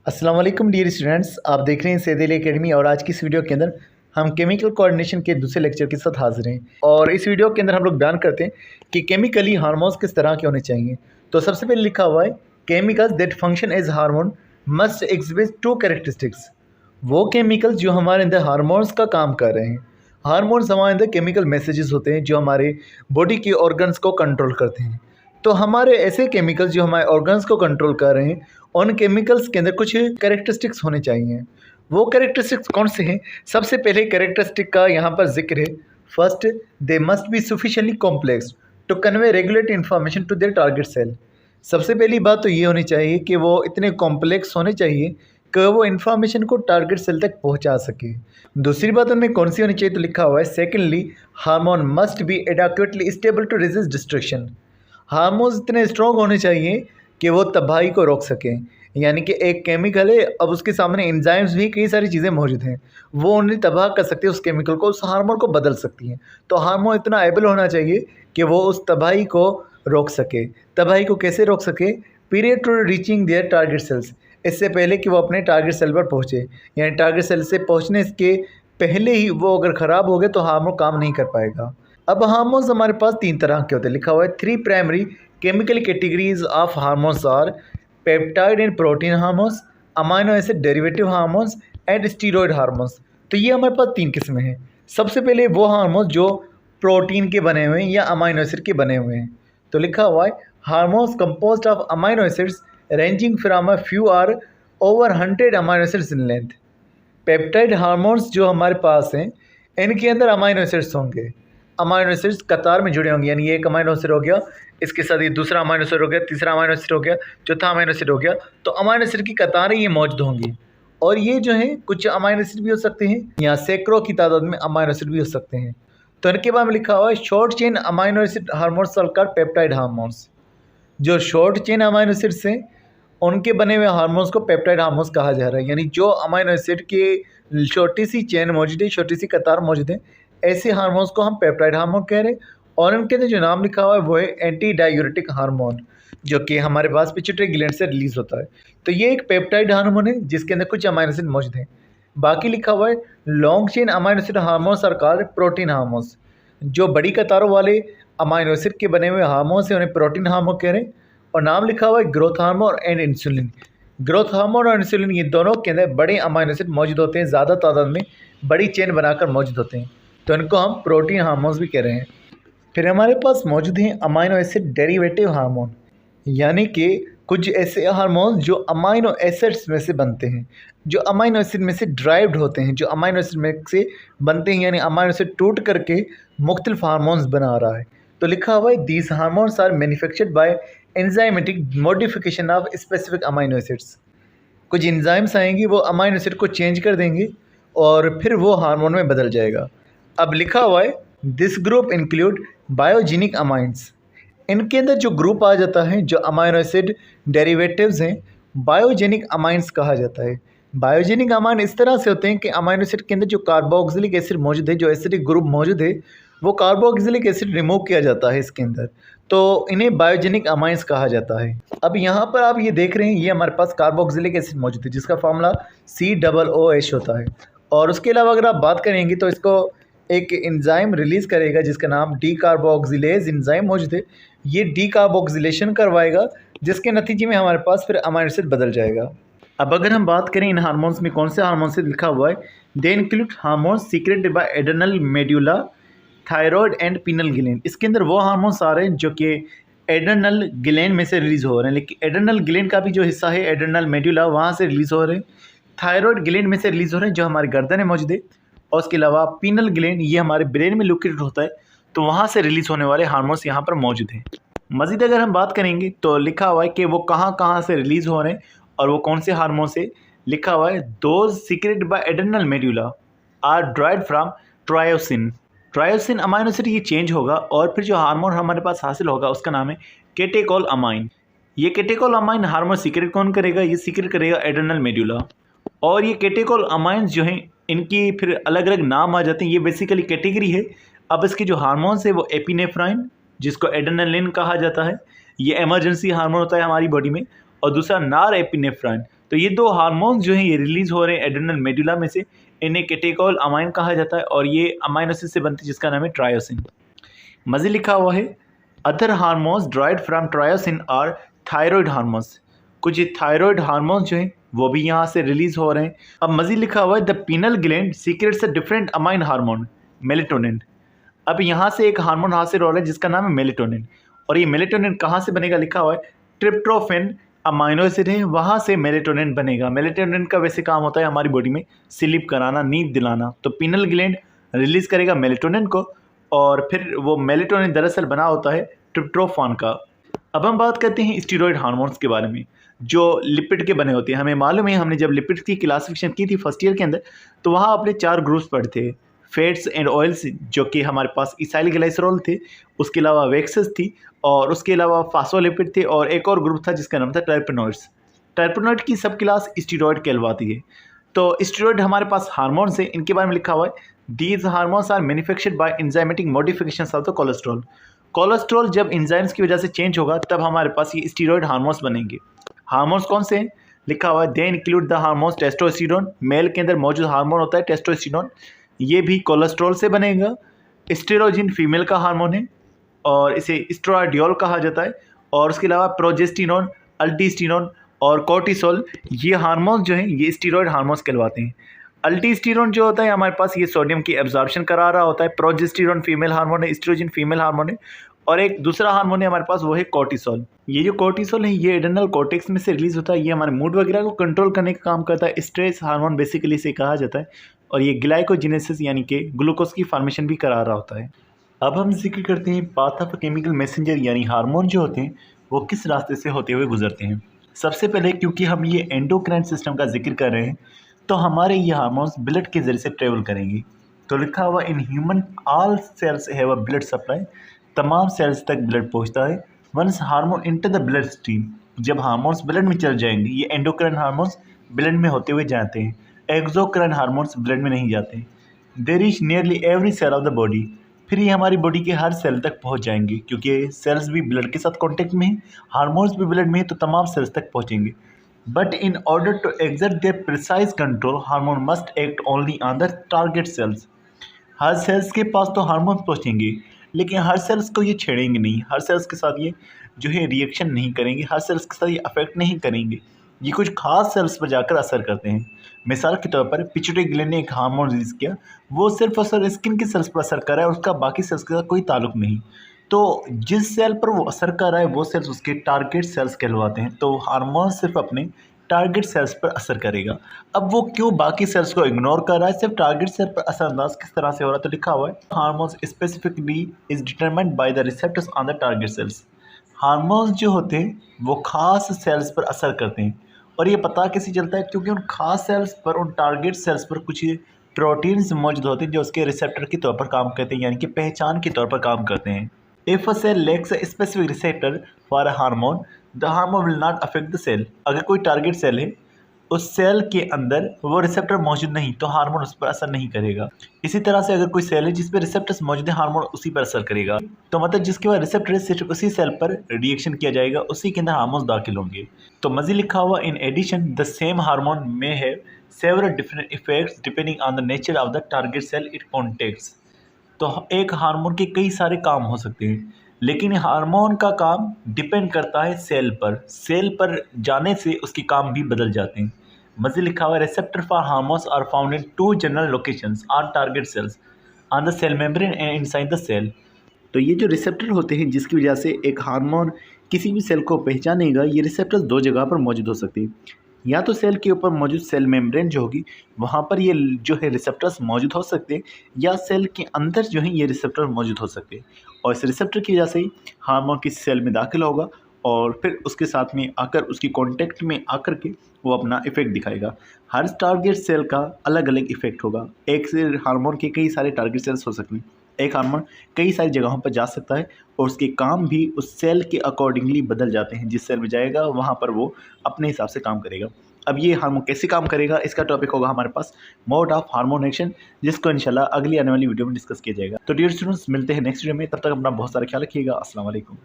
अस्सलाम वालेकुम dear students, आप देख रहे हैं सैद अली एकेडमी। और आज की इस वीडियो के अंदर हम केमिकल कोऑर्डिनेशन के दूसरे लेक्चर के साथ हाजिर हैं। और इस वीडियो के अंदर हम लोग बयान करते हैं कि केमिकली हार्मोन्स किस तरह के होने चाहिए। तो सबसे पहले लिखा हुआ है chemicals that function as hormone must exhibit two characteristics. वो केमिकल्स जो हमारे अंदर हार्मोन्स का काम कर रहे हैं। हार्मोन्स हमारे अंदर केमिकल मैसेजेस होते हैं जो हमारे बॉडी के ऑर्गन्स को कंट्रोल करते हैं। तो हमारे ऐसे केमिकल्स जो हमारे ऑर्गन्स को कंट्रोल कर रहे हैं, उन केमिकल्स के अंदर कुछ कैरेक्टरिस्टिक्स होने चाहिए। वो कैरेक्टरिस्टिक्स कौन से हैं? सबसे पहले कैरेक्टरिस्टिक का यहाँ पर जिक्र है। First, they must be sufficiently complex to convey regulate information to their target cell. सबसे पहली बात तो ये होनी चाहिए कि वो इतने कॉम्प्लेक्स होने चाहिए कि वो इन्फॉर्मेशन को टारगेट सेल तक पहुँचा सके। दूसरी बात उनमें कौन सी होनी चाहिए? तो लिखा हुआ है secondly, hormone must be adequately stable to resist destruction. Hormones इतने स्ट्रॉन्ग होने चाहिए कि वो तबाही को रोक सकें। यानी कि एक केमिकल है, अब उसके सामने एंजाइम्स भी कई सारी चीज़ें मौजूद हैं, वो उन्हें तबाह कर सकती है, उस केमिकल को, उस हार्मोन को बदल सकती हैं। तो हार्मोन इतना एबल होना चाहिए कि वो उस तबाही को रोक सके। तबाही को कैसे रोक सके? Period to reaching their target cells, इससे पहले कि वो अपने टारगेट सेल पर पहुँचे। यानी टारगेट सेल से पहुँचने के पहले ही वो अगर ख़राब हो गए तो हार्मोन काम नहीं कर पाएगा। अब हार्मोन्स हमारे पास तीन तरह के होते हैं। लिखा हुआ है three primary chemical categories of hormones are peptide and protein hormones, amino acid derivative hormones and steroid hormones. तो ये हमारे पास तीन किस्में हैं। सबसे पहले वो हार्मोन्स जो प्रोटीन के बने हुए हैं या अमाइनो एसिड के बने हुए हैं। तो लिखा हुआ है hormones composed of amino acids ranging from a few or over 100 amino acids in length. Peptide hormones जो हमारे पास हैं, इनके अंदर अमाइनो एसिड्स होंगे। अमाइनो एसिड्स कतार में जुड़े होंगे, यानी ये एक अमाइनो एसिड हो गया, इसके साथ ये दूसरा अमाइनो एसिड हो गया, तीसरा अमाइनो एसिड हो गया, चौथा अमाइनो एसिड हो गया। तो अमाइनो एसिड की कतारें ये मौजूद होंगी। और ये जो है कुछ अमाइनो एसिड भी हो सकते हैं या सैकड़ों की तादाद में अमाइनो एसिड भी हो सकते हैं। तो इनके बाद में लिखा हुआ है short chain amino acid hormones are called peptide hormones. जो शॉर्ट चेन अमाइनो एसिड्स हैं, उनके बने हुए हार्मोन्स को पेप्टाइड हार्मोन्स कहा जा रहा है। यानी जो अमाइनो एसिड की छोटी सी चेन मौजूद है, छोटी सी कतार मौजूद है, ऐसे हार्मोन्स को हम पेप्टाइड हार्मोन कह रहे हैं। और उनके अंदर जो नाम लिखा हुआ है वो है एंटी डायूरेटिक हार्मोन, जो कि हमारे पास पिट्यूटरी ग्लैंड से रिलीज होता है। तो ये एक पेप्टाइड हार्मोन है जिसके अंदर कुछ अमाइनो एसिड मौजूद हैं। बाकी लिखा हुआ है long chain amino acid hormones are called protein hormones. जो बड़ी कतारों वाले अमाइनो एसिड के बने हुए हार्मोन्स हैं उन्हें प्रोटीन हार्मोन कह रहे हैं। और नाम लिखा हुआ है growth hormone and insulin. Growth hormone और इंसुलिन ये दोनों के अंदर बड़े अमाइनो एसिड मौजूद होते हैं, ज़्यादा तादाद में बड़ी चेन बनाकर मौजूद होते हैं। तो इनको हम प्रोटीन हार्मोन्स भी कह रहे हैं। फिर हमारे पास मौजूद हैं अमाइनो एसिड डेरिवेटिव हार्मोन, यानी कि कुछ ऐसे हार्मोन्स जो अमाइनो एसिड्स में से बनते हैं, जो अमाइनो एसिड में से ड्राइव्ड होते हैं, जो अमाइनो एसिड में से बनते हैं, यानी अमाइनो एसिड टूट करके मुख्तलिफ हार्मोन्स बना रहा है। तो लिखा हुआ है these hormones are manufactured by enzymatic modification of specific amino acids. कुछ एंजाइम्स आएंगी, वो अमाइनो एसिड को चेंज कर देंगे और फिर वो हार्मोन में बदल जाएगा। अब लिखा हुआ है this group include biogenic amines. इनके अंदर जो ग्रुप आ जाता है, जो अमाइनो एसिड डेरिवेटिव्स हैं, बायोजेनिक अमाइंस कहा जाता है। बायोजेनिक अमाइन इस तरह से होते हैं कि अमाइनो एसिड के अंदर जो कार्बोक्सिलिक एसिड मौजूद है, जो एसिडिक ग्रुप मौजूद है, वो कार्बोक्सिलिक एसिड रिमूव किया जाता है इसके अंदर। तो इन्हें बायोजेनिक अमाइंस कहा जाता है। अब यहाँ पर आप ये देख रहे हैं, ये हमारे पास कार्बोक्सिलिक एसिड मौजूद है जिसका फार्मूला COOH होता है। और उसके अलावा अगर आप बात करेंगे तो इसको एक एंजाइम रिलीज़ करेगा जिसका नाम डी कार्बोक्सिलेज एंजाइम मौजूद है। ये डी कार्बोक्सिलेशन करवाएगा जिसके नतीजे में हमारे पास फिर अमाइनो एसिड बदल जाएगा। अब अगर हम बात करें इन हार्मोन्स में कौन से हार्मोन से लिखा हुआ है, they include hormones secreted by adrenal medulla, thyroid and penal gland. इसके अंदर वो हार्मोन्स आ रहे हैं जो कि एड्रेनल ग्लैंड में से रिलीज़ हो रहे हैं, लेकिन एड्रेनल ग्लैंड का भी जो हिस्सा है एड्रेनल मेड्यूला, वहाँ से रिलीज़ हो रहे हैं। थायराइड ग्लैंड में से रिलीज़ हो रहे हैं जो हमारे गर्दन में मौजूद है। और उसके अलावा पीनल ग्लैंड ये हमारे ब्रेन में लोकेटेड होता है, तो वहाँ से रिलीज़ होने वाले हार्मोन्स यहाँ पर मौजूद हैं। मज़ीद अगर हम बात करेंगे तो लिखा हुआ है कि वो कहाँ कहाँ से रिलीज़ हो रहे हैं और वो कौन से हार्मोन से। लिखा हुआ है those secreted by adrenal medulla are derived from tyrosine. Tyrosine amino acid ये चेंज होगा और फिर जो हार्मोन हमारे पास हासिल होगा उसका नाम है कैटेकोल अमाइन। ये कैटेकोल अमाइन हार्मोन सीक्रेट कौन करेगा? ये सीक्रेट करेगा एड्रेनल मेड्यूला। और ये कैटेकोल अमाइंस जो हैं इनकी फिर अलग अलग नाम आ जाते हैं, ये बेसिकली कैटेगरी है। अब इसके जो हार्मोन्स है वो एपिनेफ्राइन, जिसको एड्रेनलिन कहा जाता है, ये इमरजेंसी हार्मोन होता है हमारी बॉडी में। और दूसरा नार एपिनेफ्राइन, तो ये दो हार्मोन्स जो हैं ये रिलीज हो रहे हैं एड्रेनल मेडुला में से। इन्हें कैटेकोल अमाइन कहा जाता है और ये अमाइनो एसिड से बनती है जिसका नाम है ट्रायोसिन। मज़े लिखा हुआ है other hormones derived from tyrosine are thyroid hormones. कुछ थायराइड हार्मोन्स जो हैं वो भी यहाँ से रिलीज हो रहे हैं। अब मज़ीद लिखा हुआ है the penal gland secrets a different amine hormone melatonin. अब यहाँ से एक हार्मोन हासिल हो रहा है जिसका नाम है मेलेटोनिन, और ये मेलेटोनिन कहाँ से बनेगा लिखा हुआ है ट्रिप्टोफेन अमाइनो एसिड है वहाँ से मेलेटोनिन बनेगा। मेलेटोनिन का वैसे काम होता है हमारी बॉडी में स्लीप कराना, नींद दिलाना। तो पीनल ग्लैंड रिलीज करेगा मेलेटोनिन को और फिर वो मेलेटोनिन दरअसल बना होता है ट्रिप्टोफान का। अब हम बात करते हैं स्टीरॉयड हार्मोन्स के बारे में जो लिपिड के बने होते हैं। हमें मालूम है हमने जब लिपिड्स की क्लासिफिकेशन की थी फर्स्ट ईयर के अंदर तो वहाँ अपने 4 ग्रुप्स पढ़े थे, फैट्स एंड ऑयल्स जो कि हमारे पास इसाइल ग्लाइसरॉल थे, उसके अलावा वैक्सेस थी और उसके अलावा फास्फोलिपिड थे और एक और ग्रुप था जिसका नाम था टर्पेनॉइड्स। टर्पेनॉइड की सब क्लास स्टीरॉयड कहलवाती है। तो स्टीरॉयड हमारे पास हार्मोन्स हैं, इनके बारे में लिखा हुआ है these hormones are manufactured by enzymatic modifications of the cholesterol. Cholesterol जब एंजाइम्स की वजह से चेंज होगा तब हमारे पास ये स्टीरॉयड हार्मोन्स बनेंगे। हार्मोन्स कौन से हैं लिखा हुआ है they include the hormones testosterone, male के अंदर मौजूद हार्मोन होता है टेस्टोस्टेरोन, ये भी कोलेस्ट्रॉल से बनेगा। एस्ट्रोजन फीमेल का हार्मोन है और इसे एस्ट्राडियोल कहा जाता है। और उसके अलावा प्रोजेस्टेरोन, अल्टीस्टेरोन और कोर्टिसोल ये हार्मोन्स जो हैं ये स्टीरॉयड हार्मोन्स कहलवाते हैं। अल्टीस्टेरोन जो होता है हमारे पास ये सोडियम की एब्जॉर्प्शन करा रहा होता है। प्रोजेस्टेरोन फीमेल हार्मोन है, एस्ट्रोजन फीमेल हार्मोन है और एक दूसरा हार्मोन है हमारे पास वो है कोर्टिसोल। ये जो कोर्टिसोल है ये एड्रेनल कॉर्टेक्स में से रिलीज होता है। ये हमारे मूड वगैरह को कंट्रोल करने का काम करता है। स्ट्रेस हार्मोन बेसिकली इसे कहा जाता है और ये ग्लाइकोजेनेसिस यानी कि ग्लूकोज की फॉर्मेशन भी करा रहा होता है। अब हम जिक्र करते हैं पाथ ऑफ केमिकल मैसेंजर यानी हार्मोन जो होते हैं वो किस रास्ते से होते हुए गुजरते हैं। सबसे पहले क्योंकि हम ये एंडोक्राइन सिस्टम का जिक्र कर रहे हैं तो हमारे ये हार्मोन्स ब्लड के जरिए से ट्रेवल करेंगे। तो लिखा हुआ in human all cells have a blood supply, तमाम सेल्स तक ब्लड पहुंचता है। Once hormone enter the blood stream, जब हार्मोन्स ब्लड में चल जाएंगे ये एंडोक्राइन हार्मोन्स ब्लड में होते हुए जाते हैं, एक्सोक्राइन हार्मोन्स ब्लड में नहीं जाते। They reach nearly every cell of the body, फिर ये हमारी बॉडी के हर सेल तक पहुंच जाएंगे क्योंकि सेल्स भी ब्लड के साथ कॉन्टेक्ट में है, हार्मोन्स भी ब्लड में है तो तमाम सेल्स तक पहुंचेंगे। But in order to exert their precise control hormone must act only on the target cells. हर सेल्स के पास तो हार्मोन पहुंचेंगे लेकिन हर सेल्स को ये छेड़ेंगे नहीं, हर सेल्स के साथ ये जो है रिएक्शन नहीं करेंगे, हर सेल्स के साथ ये अफेक्ट नहीं करेंगे। ये कुछ खास सेल्स पर जाकर असर करते हैं। मिसाल के तौर पर पिट्यूटरी ग्लैंड ने एक हार्मोन रिलीज किया, वो सिर्फ और सिर्फ स्किन के सेल्स पर असर कर रहा है, उसका बाकी सेल्स के साथ कोई ताल्लुक नहीं। तो जिस सेल पर वो असर कर रहा है वो सेल्स उसके टारगेट सेल्स कहलवाते हैं। तो हार्मोन सिर्फ अपने टारगेट सेल्स पर असर करेगा। अब वो क्यों बाकी सेल्स को इग्नोर कर रहा है, सिर्फ टारगेट सेल पर असरअंदाज किस तरह से हो रहा है। तो लिखा हुआ है hormones specifically is determined by the receptors on the target cells. Hormones जो होते हैं वो खास सेल्स पर असर करते हैं और ये पता कैसे चलता है क्योंकि उन खास सेल्स पर, उन टारगेट सेल्स पर कुछ प्रोटीन्स मौजूद होते हैं जो उसके रिसेप्टर के तौर पर काम करते हैं यानी कि पहचान के तौर पर काम करते हैं। If a cell lacks a specific receptor for a hormone the hormone will not affect the cell. अगर कोई टारगेट सेल है उस सेल के अंदर वो रिसेप्टर मौजूद नहीं तो हार्मोन उस पर असर नहीं करेगा। इसी तरह से अगर कोई सेल है जिस पर रिसेप्टर्स मौजूद है हार्मोन उसी पर असर करेगा। तो मतलब जिसके बाद रिसेप्टर सिर्फ उसी सेल पर रिएक्शन किया जाएगा, उसी के अंदर हार्मोन्स दाखिल होंगे। तो मज़ीद लिखा हुआ in addition the same hormone may have several different effects depending on the nature of the target cell it contacts. तो एक हार्मोन के कई सारे काम हो सकते हैं लेकिन हार्मोन का काम डिपेंड करता है सेल पर, सेल पर जाने से उसके काम भी बदल जाते हैं। मज़ीद लिखा हुआ है receptor for hormones are found in 2 general locations on target cells on the cell membrane and inside the cell. तो ये जो रिसेप्टर होते हैं जिसकी वजह से एक हार्मोन किसी भी सेल को पहचानेगा, ये रिसेप्टर्स 2 जगह पर मौजूद हो सकते हैं। या तो सेल के ऊपर मौजूद सेल मेम्ब्रेन जो होगी वहाँ पर ये जो है रिसेप्टर्स मौजूद हो सकते हैं, या सेल के अंदर जो है ये रिसेप्टर मौजूद हो सकते हैं और इस रिसेप्टर की वजह से ही हार्मोन किसी सेल में दाखिल होगा और फिर उसके साथ में आकर उसकी कांटेक्ट में आकर के वो अपना इफेक्ट दिखाएगा। हर टारगेट सेल का अलग अलग इफेक्ट होगा। एक से हार्मोन के कई सारे टारगेट सेल्स हो सकते हैं, एक हार्मोन कई सारी जगहों पर जा सकता है और उसके काम भी उस सेल के अकॉर्डिंगली बदल जाते हैं। जिस सेल में जाएगा वहाँ पर वो अपने हिसाब से काम करेगा। अब ये हार्मोन कैसे काम करेगा इसका टॉपिक होगा हमारे पास मोड ऑफ हार्मोन एक्शन, जिसको इंशाल्लाह अगली आने वाली वीडियो में डिस्कस किया जाएगा। तो डियर स्टूडेंट्स मिलते हैं नेक्स्ट वीडियो में, तब तक अपना बहुत सारा ख्याल रखिएगा। अस्सलाम वालेकुम।